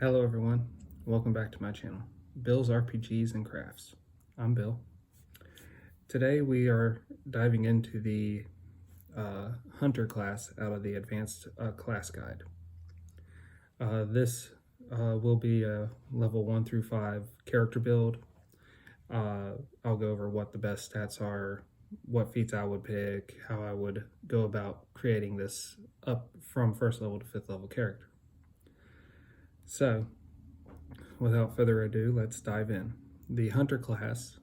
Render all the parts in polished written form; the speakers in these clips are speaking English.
Hello everyone, welcome back to my channel, Bill's RPGs and Crafts. I'm Bill. Today we are diving into the Hunter class out of the Advanced Class Guide. This will be a level 1 through 5 character build. I'll go over what the best stats are, what feats I would pick, how I would go about creating this up from 1st level to 5th level character. So, without further ado, let's dive in. The Hunter class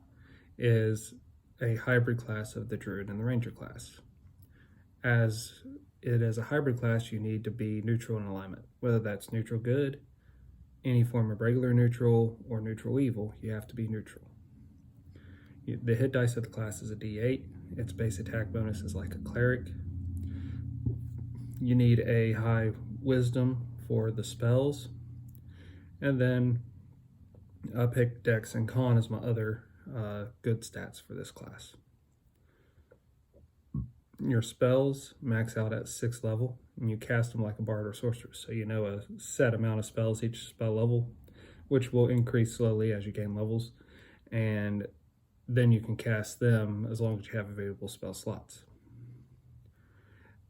is a hybrid class of the Druid and the Ranger class. As it is a hybrid class, you need to be neutral in alignment. Whether that's neutral good, any form of regular neutral, or neutral evil, you have to be neutral. The hit dice of the class is a D8. Its base attack bonus is like a cleric. You need a high wisdom for the spells. And then I picked Dex and Con as my other good stats for this class. Your spells max out at 6th level, and you cast them like a bard or sorceress. So you know a set amount of spells each spell level, which will increase slowly as you gain levels. And then you can cast them as long as you have available spell slots.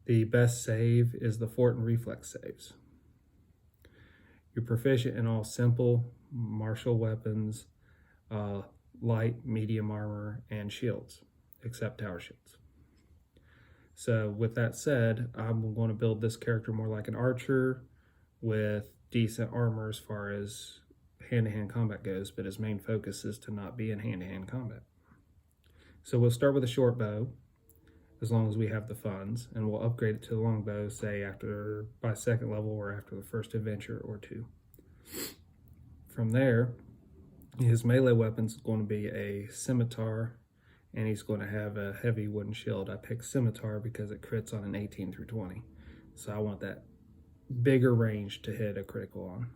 The best save is the fort and reflex saves. You're proficient in all simple, martial weapons, light, medium armor, and shields, except tower shields. So with that said, I'm going to build this character more like an archer with decent armor as far as hand-to-hand combat goes, but his main focus is to not be in hand-to-hand combat. So we'll start with a short bow, as long as we have the funds, and we'll upgrade it to the longbow, say by 2nd level or after the first adventure or 2. From there, his melee weapon is going to be a scimitar, and he's going to have a heavy wooden shield. I picked scimitar because it crits on an 18 through 20, so I want that bigger range to hit a critical on.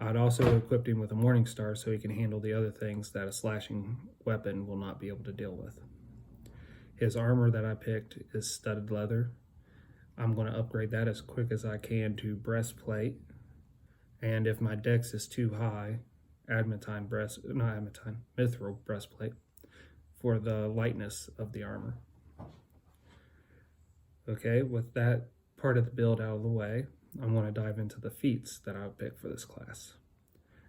I'd also equipped him with a Morning Star so he can handle the other things that a slashing weapon will not be able to deal with. His armor that I picked is studded leather. I'm going to upgrade that as quick as I can to breastplate. And if my dex is too high, mithril breastplate for the lightness of the armor. Okay, with that part of the build out of the way, I'm going to dive into the feats that I would pick for this class.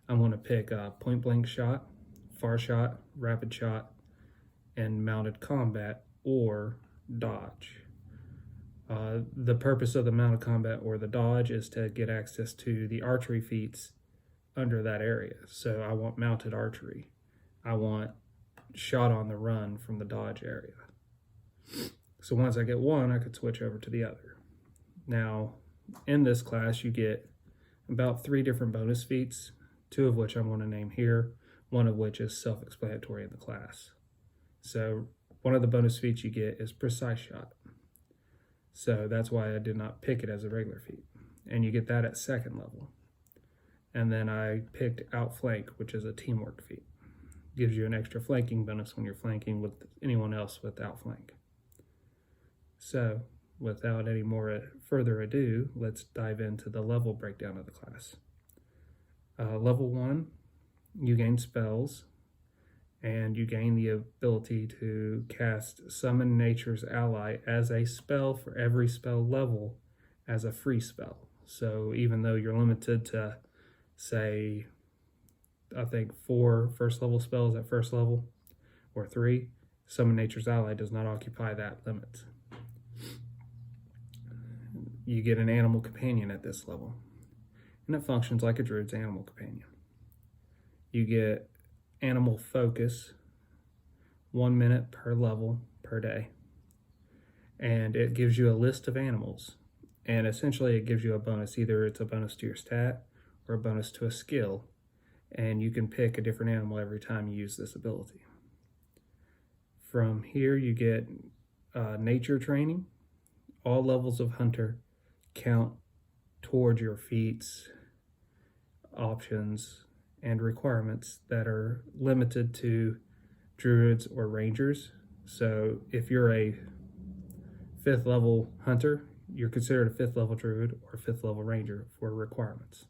I'm going to pick point blank shot, far shot, rapid shot, and mounted combat or dodge. The purpose of the mounted combat or the dodge is to get access to the archery feats under that area. So I want mounted archery. I want shot on the run from the dodge area. So once I get one, I could switch over to the other. Now, in this class, you get about 3 different bonus feats, 2 of which I'm going to name here, one of which is self-explanatory in the class. So one of the bonus feats you get is precise shot. So that's why I did not pick it as a regular feat. And you get that at 2nd level. And then I picked outflank, which is a teamwork feat. Gives you an extra flanking bonus when you're flanking with anyone else with outflank. So without any more further ado, let's dive into the level breakdown of the class. Level 1, you gain spells, and you gain the ability to cast Summon Nature's Ally as a spell for every spell level as a free spell. So even though you're limited to, say, I think 4 1st level spells at 1st level, or 3, Summon Nature's Ally does not occupy that limit. You get an animal companion at this level, and it functions like a druid's animal companion. You get animal focus, 1 minute per level per day, and it gives you a list of animals, and essentially it gives you a bonus. Either it's a bonus to your stat or a bonus to a skill, and you can pick a different animal every time you use this ability. From here you get nature training. All levels of hunter count towards your feats, options, and requirements that are limited to druids or rangers. So if you're a 5th level hunter, you're considered a 5th level druid or 5th level ranger for requirements.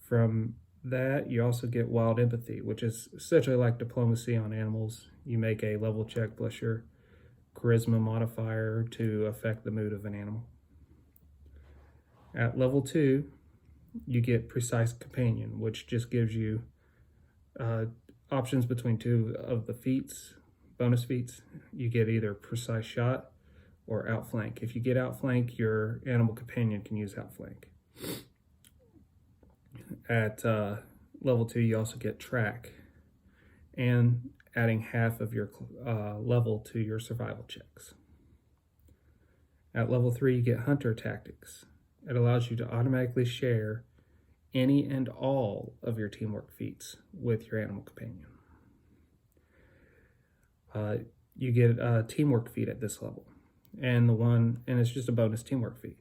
From that, you also get wild empathy, which is essentially like diplomacy on animals. You make a level check plus your charisma modifier to affect the mood of an animal. At level 2, you get precise companion, which just gives you options between 2 of the feats, bonus feats. You get either precise shot or outflank. If you get outflank, your animal companion can use outflank. At level 2, you also get track, and adding half of your level to your survival checks. At level 3, you get hunter tactics. It allows you to automatically share any and all of your teamwork feats with your animal companion. You get a teamwork feat at this level, and it's just a bonus teamwork feat.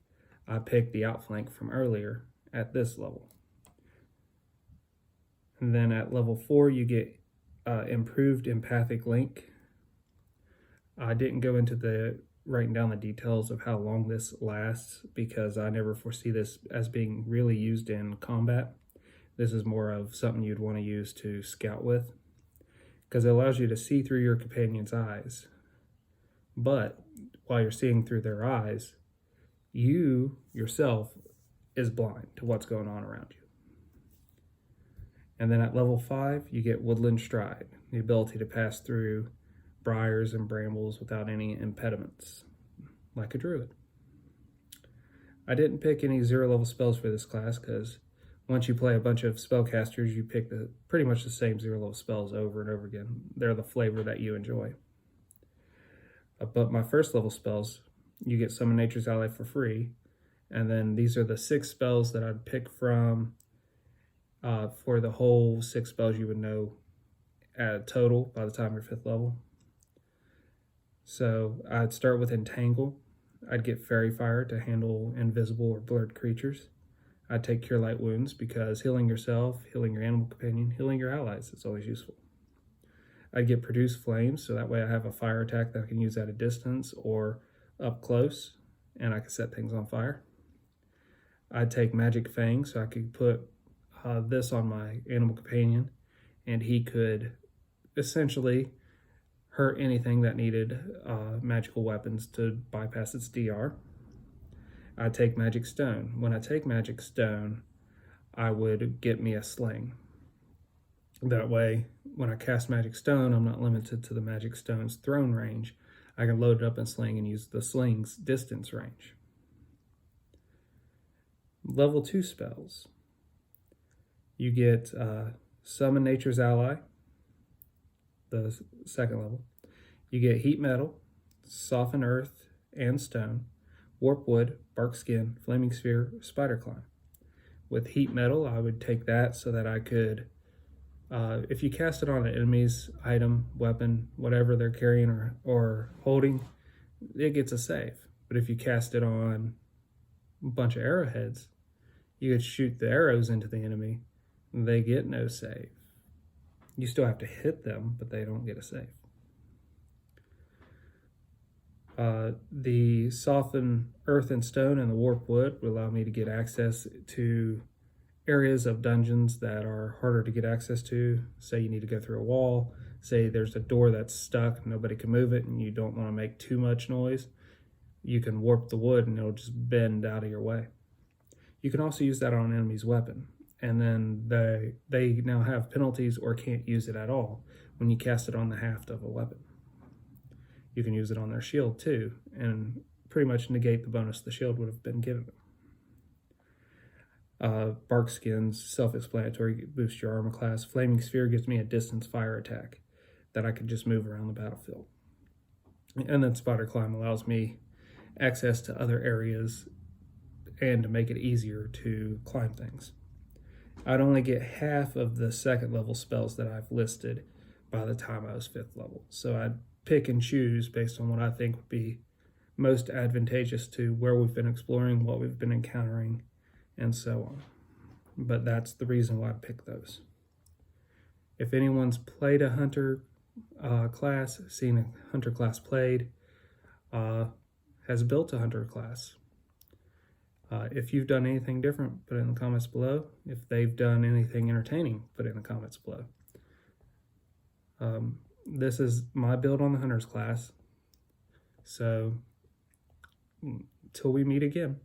I picked the outflank from earlier at this level. And then at level 4, you get improved empathic link. I didn't go into writing down the details of how long this lasts because I never foresee this as being really used in combat. This is more of something you'd want to use to scout with because it allows you to see through your companion's eyes. But while you're seeing through their eyes, you yourself is blind to what's going on around you. And then at level 5, you get Woodland Stride, the ability to pass through briars and brambles without any impediments, like a druid. I didn't pick any 0-level spells for this class because once you play a bunch of spellcasters, you pick pretty much the same 0-level spells over and over again. They're the flavor that you enjoy. But my first level spells, you get Summon Nature's Ally for free, and then these are the 6 spells that I'd pick from for the whole 6 spells you would know at total by the time you're 5th level. So I'd start with Entangle. I'd get Fairy Fire to handle invisible or blurred creatures. I'd take Cure Light Wounds because healing yourself, healing your animal companion, healing your allies is always useful. I'd get Produce Flames, so that way I have a fire attack that I can use at a distance or up close, and I can set things on fire. I'd take Magic Fang, so I could put this on my animal companion, and he could essentially hurt anything that needed magical weapons to bypass its DR. I take Magic Stone. When I take Magic Stone, I would get me a sling. That way, when I cast Magic Stone, I'm not limited to the Magic Stone's thrown range. I can load it up in sling and use the sling's distance range. Level 2 spells. You get Summon Nature's Ally, the 2nd level. You get Heat Metal, Soften Earth and Stone, Warp Wood, Bark Skin, Flaming Sphere, Spider Climb. With Heat Metal, I would take that so that I could, if you cast it on an enemy's item, weapon, whatever they're carrying or holding, it gets a save. But if you cast it on a bunch of arrowheads, you could shoot the arrows into the enemy, and they get no save. You still have to hit them, but they don't get a save. The Soften Earth and Stone and the Warp Wood will allow me to get access to areas of dungeons that are harder to get access to. Say you need to go through a wall, say there's a door that's stuck, nobody can move it, and you don't want to make too much noise. You can warp the wood and it'll just bend out of your way. You can also use that on an enemy's weapon, and then they now have penalties or can't use it at all when you cast it on the haft of a weapon. You can use it on their shield too, and pretty much negate the bonus the shield would have been given them. Bark Skin's self-explanatory, boosts your armor class. Flaming Sphere gives me a distance fire attack that I could just move around the battlefield. And then Spider Climb allows me access to other areas and to make it easier to climb things. I'd only get half of the 2nd level spells that I've listed by the time I was 5th level. So I'd pick and choose based on what I think would be most advantageous to where we've been exploring, what we've been encountering, and so on. But that's the reason why I picked those. If anyone's played a hunter class, seen a hunter class played, has built a hunter class, If you've done anything different, put it in the comments below. If they've done anything entertaining, put it in the comments below. This is my build on the Hunters class. So, till we meet again.